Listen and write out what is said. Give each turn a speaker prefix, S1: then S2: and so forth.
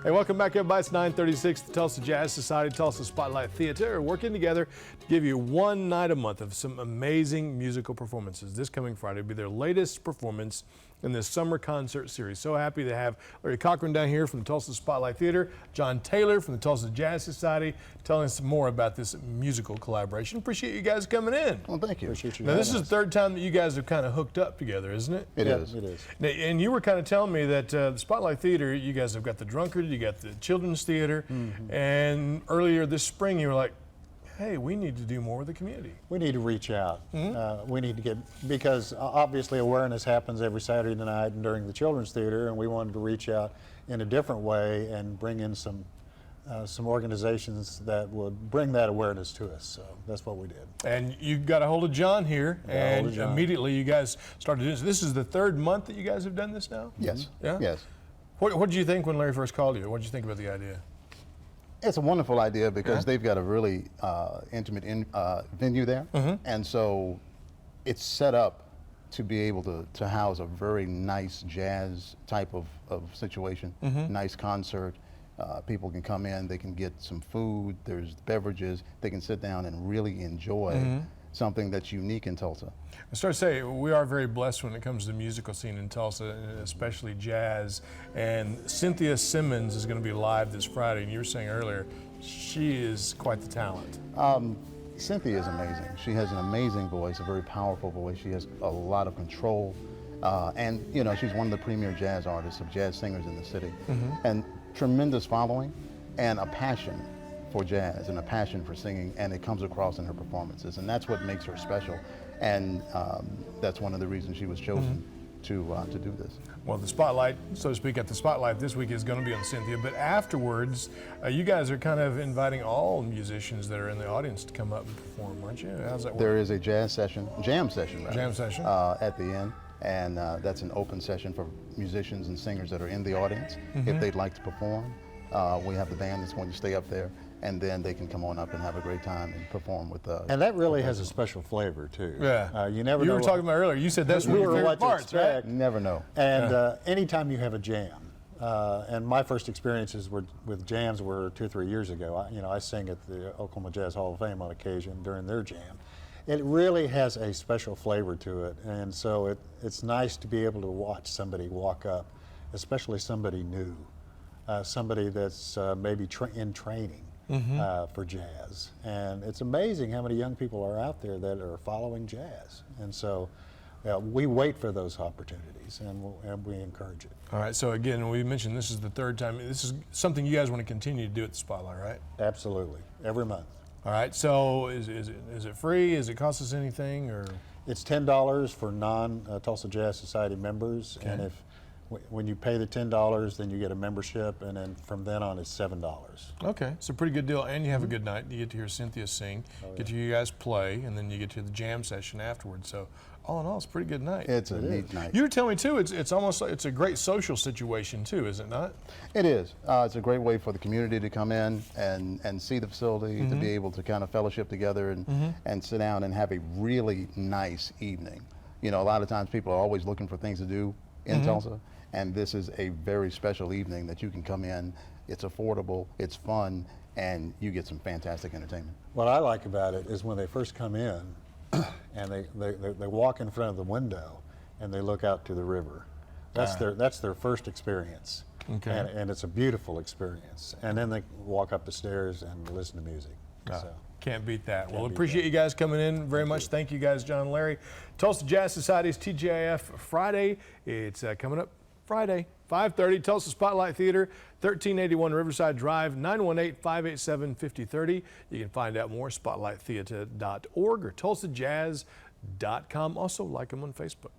S1: Hey, welcome back, everybody. It's 9:36. The Tulsa Jazz Society, Tulsa Spotlight Theatre are working together to give you one night a month of some amazing musical performances. This coming Friday will be their latest performance in this summer concert series. So happy to have Larry Cochran down here from the Tulsa Spotlight Theatre, John Taylor from the Tulsa Jazz Society, telling us some more about this musical collaboration. Appreciate you guys coming in.
S2: Well, thank you.
S1: Now, this is the third time that you guys have kind of hooked up together, isn't it?
S2: It is.
S1: Now, and you were kind of telling me that the Spotlight Theater, you guys have got the Drunkard, you got the Children's Theater, and earlier this spring you were like, hey, we need to do more with the community.
S3: We need to reach out. We need to get, because obviously awareness happens every Saturday night and during the Children's Theater, and we wanted to reach out in a different way and bring in some organizations that would bring that awareness to us. So that's what we did.
S1: And you got a hold of John here, and immediately you guys started doing this. This is the third month that you guys have done this now?
S2: Yes.
S1: Yeah?
S2: Yes.
S1: What did you think when Larry first called you? What did you think about the idea?
S2: It's a wonderful idea because they've got a really intimate venue there, and so it's set up to be able to house a very nice jazz type of situation, nice concert. People can come in, they can get some food, there's beverages, they can sit down and really enjoy something that's unique in Tulsa.
S1: I start to say we are very blessed when it comes to the musical scene in Tulsa, especially jazz. And Cynthia Simmons is going to be live this Friday, and you were saying earlier, she is quite the talent.
S2: Cynthia is amazing. She has an amazing voice, a very powerful voice. She has a lot of control, and you know, she's one of the premier jazz artists, of jazz singers in the city, and tremendous following and a passion for jazz and a passion for singing, and it comes across in her performances, and that's what makes her special, and that's one of the reasons she was chosen to do this.
S1: Well, the spotlight, so to speak, at the spotlight this week is going to be on Cynthia, but afterwards, you guys are kind of inviting all musicians that are in the audience to come up and perform, aren't you? How's that work?
S2: There is a jam session rather, at the end, and that's an open session for musicians and singers that are in the audience if they'd like to perform. We have the band that's going to stay up there, and then they can come on up and have a great time and perform with us.
S3: And that really has a special flavor too.
S1: Yeah.
S3: You never know.
S1: You were talking about earlier, you said that's one of your favorite parts, right?
S2: Never know.
S3: And anytime you have a jam, and my first experiences with jams were 2 or 3 years ago. I sing at the Oklahoma Jazz Hall of Fame on occasion during their jam. It really has a special flavor to it, and so it's nice to be able to watch somebody walk up, especially somebody new, somebody that's maybe in training for jazz. And it's amazing how many young people are out there that are following jazz. And so we wait for those opportunities, and we encourage it.
S1: All right, so again, we mentioned this is the third time. This is something you guys want to continue to do at the Spotlight, right?
S3: Absolutely, every month.
S1: All right, so is it free? Does it cost us anything, or?
S3: It's $10 for non-Tulsa Jazz Society members, and when you pay the $10, then you get a membership, and then from then on it's $7.
S1: Okay, it's a pretty good deal, and you have a good night. You get to hear Cynthia sing, get to hear you guys play, and then you get to the jam session afterwards. So all in all, it's a pretty good night.
S2: It's a neat night.
S1: You were telling me too, it's almost like it's a great social situation too, is it not?
S2: It is. It's a great way for the community to come in and see the facility, to be able to kind of fellowship together and sit down and have a really nice evening. You know, a lot of times people are always looking for things to do in Tulsa, and this is a very special evening that you can come in. It's affordable, it's fun, and you get some fantastic entertainment.
S3: What I like about it is when they first come in and they walk in front of the window and they look out to the river. That's their first experience. Okay. And it's a beautiful experience. And then they walk up the stairs and listen to music. So.
S1: Can't beat that. Well, appreciate you guys coming in very much. Thank you guys, John and Larry. Tulsa Jazz Society's TGIF Friday. It's coming up Friday, 5:30, Tulsa Spotlight Theatre, 1381 Riverside Drive, 918-587-5030. You can find out more, spotlighttheatre.org or tulsajazz.com. Also, like them on Facebook.